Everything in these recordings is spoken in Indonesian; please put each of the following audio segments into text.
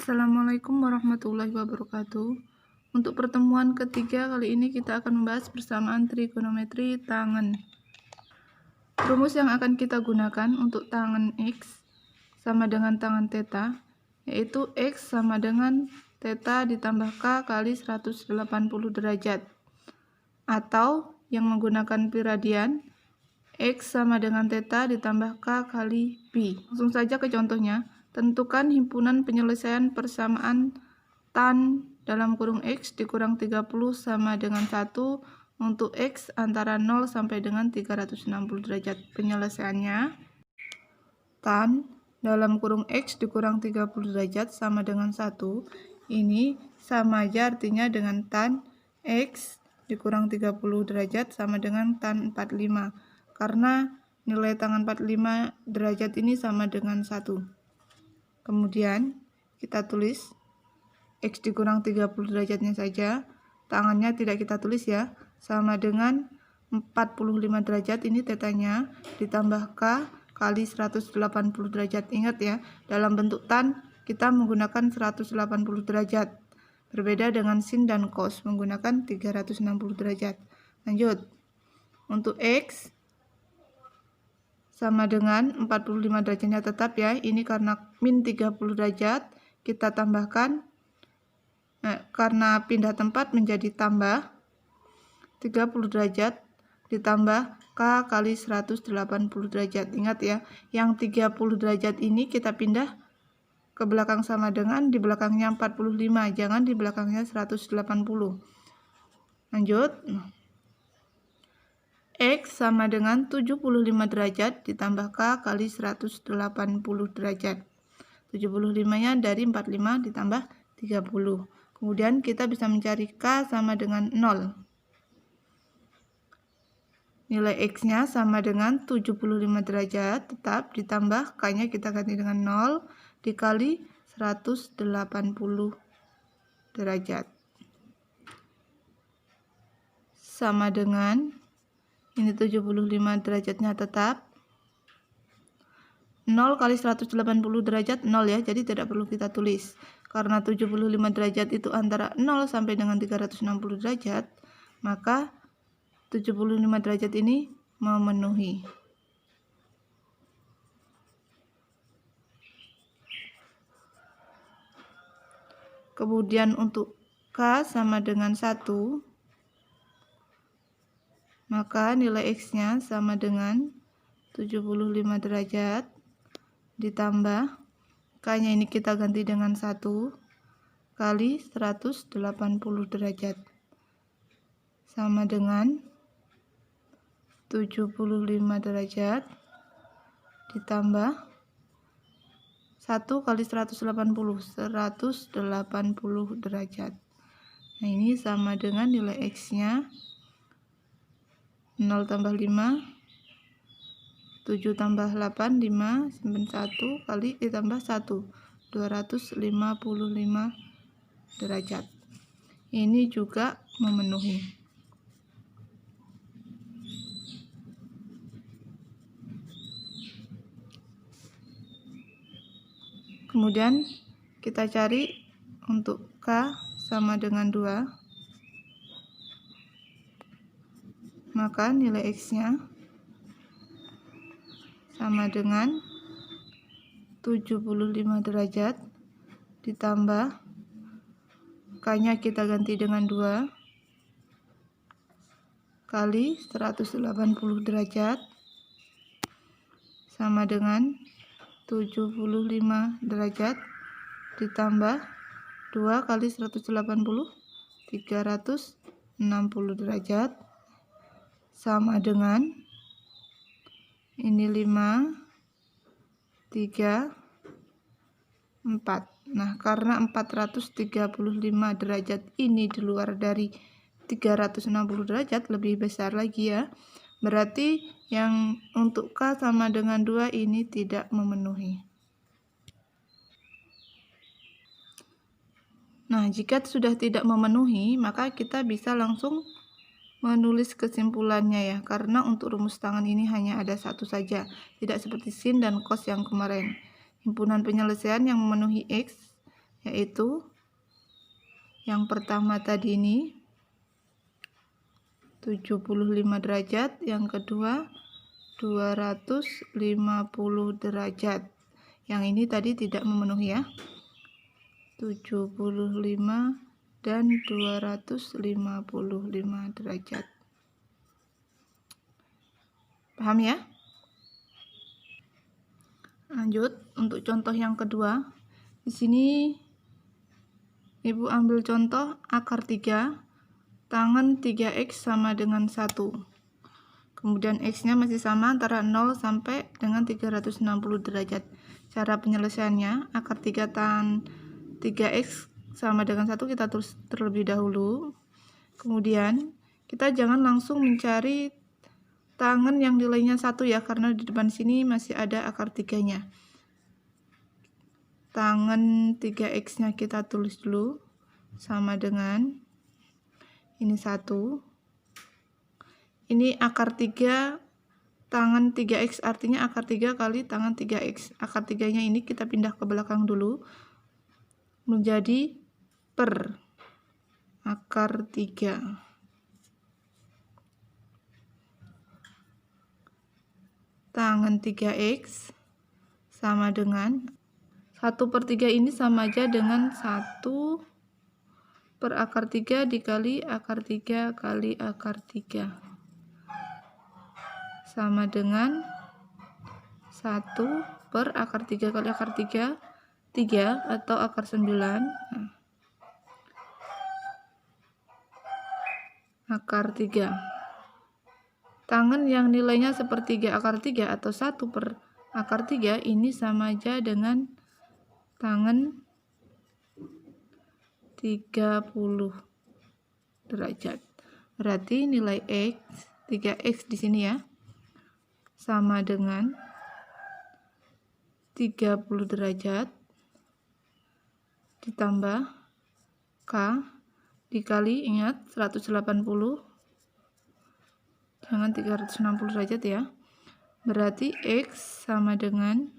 Assalamualaikum warahmatullahi wabarakatuh. Untuk pertemuan ketiga kali ini kita akan membahas persamaan trigonometri tangen. Rumus yang akan kita gunakan untuk tangen X sama dengan tangen theta, yaitu X sama dengan theta ditambah K kali 180 derajat. Atau yang menggunakan pi radian, X sama dengan theta ditambah K kali pi. Langsung saja ke contohnya. Tentukan himpunan penyelesaian persamaan tan dalam kurung X dikurang 30 sama dengan 1 untuk X antara 0 sampai dengan 360 derajat. Penyelesaiannya, tan dalam kurung X dikurang 30 derajat sama dengan 1. Ini sama aja artinya dengan tan X dikurang 30 derajat sama dengan tan 45. Karena nilai tangen 45 derajat ini sama dengan 1. Kemudian kita tulis X dikurang 30 derajatnya saja, tangannya tidak kita tulis ya, sama dengan 45 derajat ini tetanya, ditambah K kali 180 derajat. Ingat ya, dalam bentuk tan kita menggunakan 180 derajat, berbeda dengan sin dan cos menggunakan 360 derajat. Lanjut, untuk X sama dengan 45 derajatnya tetap ya, ini karena min 30 derajat kita tambahkan, karena pindah tempat menjadi tambah 30 derajat ditambah K kali 180 derajat. Ingat ya, yang 30 derajat ini kita pindah ke belakang sama dengan di belakangnya 45, jangan di belakangnya 180. Lanjut, X sama dengan 75 derajat ditambah K kali 180 derajat. 75-nya dari 45 ditambah 30. Kemudian kita bisa mencari K sama dengan 0. Nilai X-nya sama dengan 75 derajat, tetap ditambah K-nya kita ganti dengan 0 dikali 180 derajat. Sama dengan ini 75 derajatnya tetap 0 kali 180 derajat 0 ya, jadi tidak perlu kita tulis. Karena 75 derajat itu antara 0 sampai dengan 360 derajat, maka 75 derajat ini memenuhi. Kemudian untuk K sama dengan 1, maka nilai X-nya sama dengan 75 derajat ditambah K-nya ini kita ganti dengan 1 kali 180 derajat sama dengan 75 derajat ditambah 1 kali 180 derajat. Nah, ini sama dengan nilai X-nya 0 tambah 5, 7 tambah 8, 5, simpan 1 kali ditambah 1, 255 derajat. Ini juga memenuhi. Kemudian kita cari untuk K sama dengan 2. Maka nilai X-nya sama dengan 75 derajat ditambah K-nya kita ganti dengan 2 kali 180 derajat sama dengan 75 derajat ditambah 2 kali 180 360 derajat sama dengan ini 5, 3, 4. Nah, karena 435 derajat ini di luar dari 360 derajat, lebih besar lagi ya. Berarti yang untuk K sama dengan 2 ini tidak memenuhi. Nah, jika sudah tidak memenuhi, maka kita bisa langsung menulis kesimpulannya ya, karena untuk rumus tangen ini hanya ada satu saja, tidak seperti sin dan cos yang kemarin. Himpunan penyelesaian yang memenuhi X yaitu yang pertama tadi ini 75 derajat, yang kedua 250 derajat. Yang ini tadi tidak memenuhi ya, 75 dan 255 derajat. Paham ya? Lanjut untuk contoh yang kedua. Di sini Ibu ambil contoh akar 3, tangen 3x sama dengan 1. Kemudian x-nya masih sama antara 0 sampai dengan 360 derajat. Cara penyelesaiannya, akar 3 tan 3x sama dengan 1 kita tulis terlebih dahulu. Kemudian kita jangan langsung mencari tangen yang nilainya 1 ya, karena di depan sini masih ada akar 3-nya. Tangen 3x-nya kita tulis dulu sama dengan ini 1. Ini akar 3 tangen 3x, artinya akar 3 kali tangen 3x. Akar 3-nya ini kita pindah ke belakang dulu menjadi per akar 3. Tangen 3x sama dengan 1/3 ini sama aja dengan 1 per akar 3 dikali akar 3 kali akar 3. Sama dengan 1 per akar 3 kali akar 3, 3 atau akar 9. Nah, akar 3. Tangen yang nilainya sepertiga akar 3 atau 1 per akar 3 ini sama aja dengan tangen 30 derajat. Berarti nilai x, 3x di sini ya, sama dengan 30 derajat ditambah K dikali, ingat 180, jangan 360 derajat ya. Berarti x sama dengan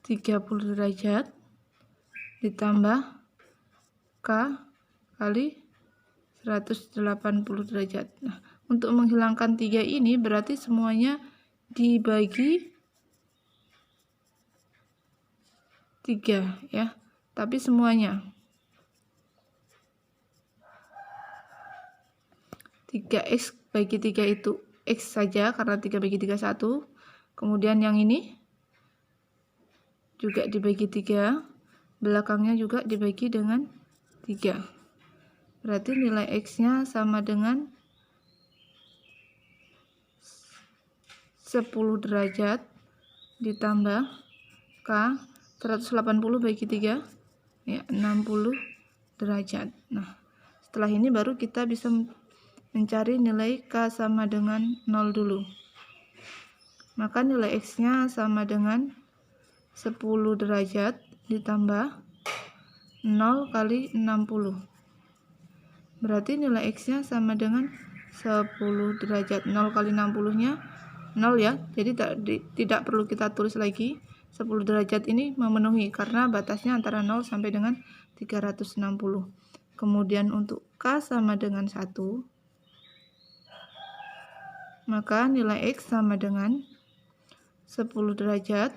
30 derajat ditambah K kali 180 derajat. Nah, untuk menghilangkan 3 ini berarti semuanya dibagi 3 ya, tapi semuanya 3x bagi 3 itu x saja karena 3 bagi 3 1. Kemudian yang ini juga dibagi 3, belakangnya juga dibagi dengan 3. Berarti nilai x-nya sama dengan 10 derajat ditambah K 180 bagi 3 ya, 60 derajat. Nah, setelah ini baru kita bisa mencari nilai K sama dengan 0 dulu. Maka nilai x-nya sama dengan 10 derajat ditambah 0 kali 60. Berarti nilai x-nya sama dengan 10 derajat. 0 kali 60-nya 0 ya, jadi tidak perlu kita tulis lagi. 10 derajat ini memenuhi karena batasnya antara 0 sampai dengan 360. Kemudian untuk K sama dengan 1, maka nilai x sama dengan 10 derajat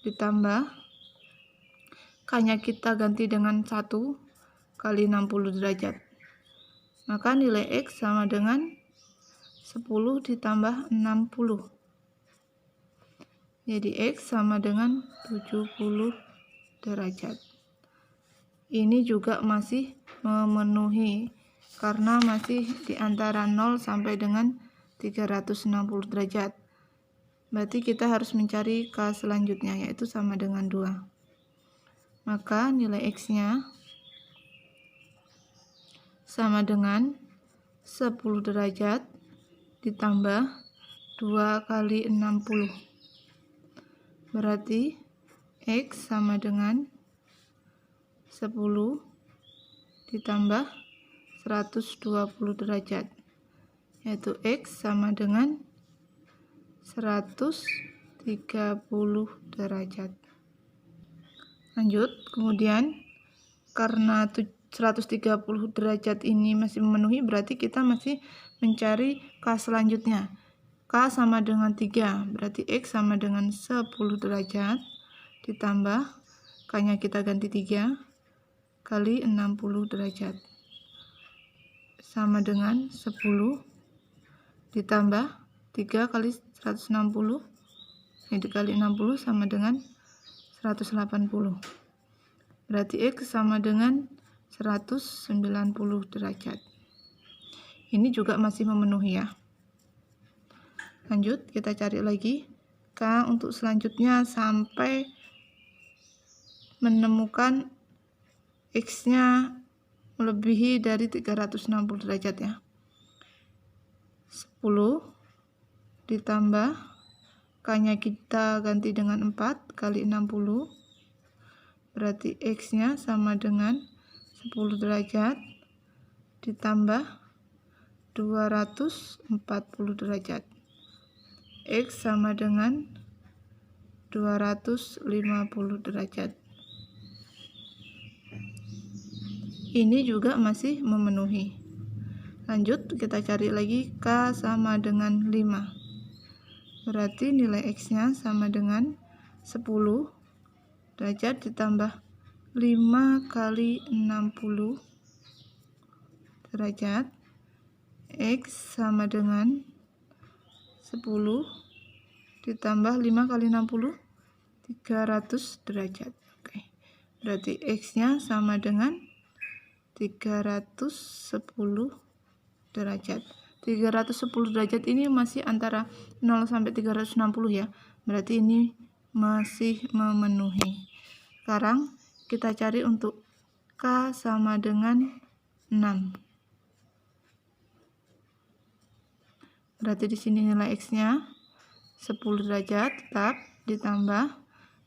ditambah K-nya kita ganti dengan 1 kali 60 derajat. Maka nilai x sama dengan 10 ditambah 60. Jadi x sama dengan 70 derajat. Ini juga masih memenuhi karena masih di antara 0 sampai dengan 360 derajat. Berarti kita harus mencari K selanjutnya, yaitu sama dengan 2. Maka nilai x-nya sama dengan 10 derajat ditambah 2 kali 60. Berarti x sama dengan 10 ditambah 120 derajat, yaitu x sama dengan 130 derajat. Lanjut, kemudian karena 130 derajat ini masih memenuhi, berarti kita masih mencari K selanjutnya. K sama dengan 3, berarti X sama dengan 10 derajat, ditambah K-nya kita ganti 3, kali 60 derajat. Sama dengan 10, ditambah 3 kali 160, ini dikali 60 sama dengan 180. Berarti X sama dengan 190 derajat. Ini juga masih memenuhi ya. Lanjut, kita cari lagi K untuk selanjutnya sampai menemukan X-nya melebihi dari 360 derajat ya. 10 ditambah K-nya kita ganti dengan 4 kali 60, berarti X-nya sama dengan 10 derajat ditambah 240 derajat. X sama dengan 250 derajat. Ini juga masih memenuhi. Lanjut, kita cari lagi K sama dengan 5. Berarti nilai X-nya sama dengan 10 derajat ditambah 5 kali 60 derajat. X sama dengan 10 ditambah 5 kali 60, 300 derajat. Oke. Berarti X-nya sama dengan 310 derajat. 310 derajat ini masih antara 0 sampai 360 ya. Berarti ini masih memenuhi. Sekarang kita cari untuk K sama dengan 6. Berarti di sini nilai X-nya 10 derajat tetap ditambah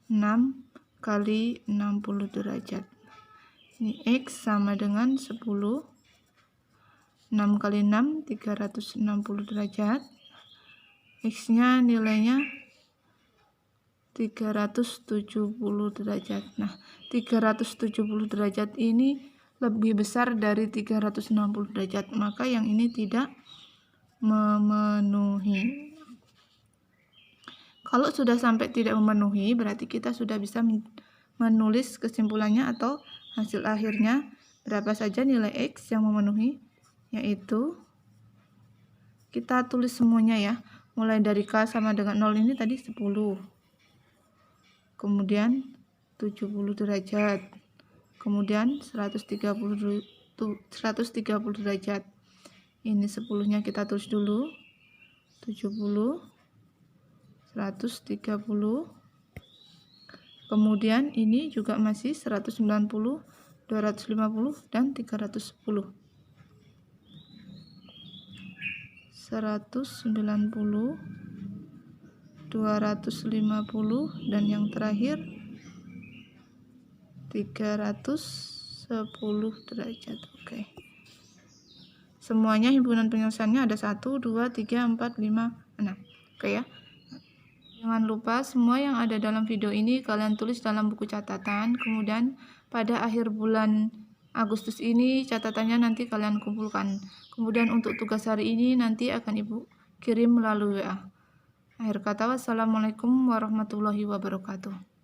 6 kali 60 derajat. Ini X sama dengan 10. 6 kali 6, 360 derajat. X-nya nilainya 370 derajat. Nah, 370 derajat ini lebih besar dari 360 derajat, maka yang ini tidak memenuhi. Kalau sudah sampai tidak memenuhi, berarti kita sudah bisa menulis kesimpulannya atau hasil akhirnya berapa saja nilai X yang memenuhi, yaitu kita tulis semuanya ya, mulai dari K sama dengan 0 ini tadi 10, kemudian 70 derajat, kemudian 130 derajat. Ini 10-nya kita tulis dulu, 70, 130, kemudian ini juga masih 190, 250, dan 310. 190, 250, dan yang terakhir 310 derajat. Oke. Semuanya himpunan penyelesaiannya ada 1, 2, 3, 4, 5, 6. Oke ya. Jangan lupa semua yang ada dalam video ini kalian tulis dalam buku catatan. Kemudian pada akhir bulan Agustus ini catatannya nanti kalian kumpulkan. Kemudian untuk tugas hari ini nanti akan Ibu kirim melalui WA. Akhir kata, wassalamualaikum warahmatullahi wabarakatuh.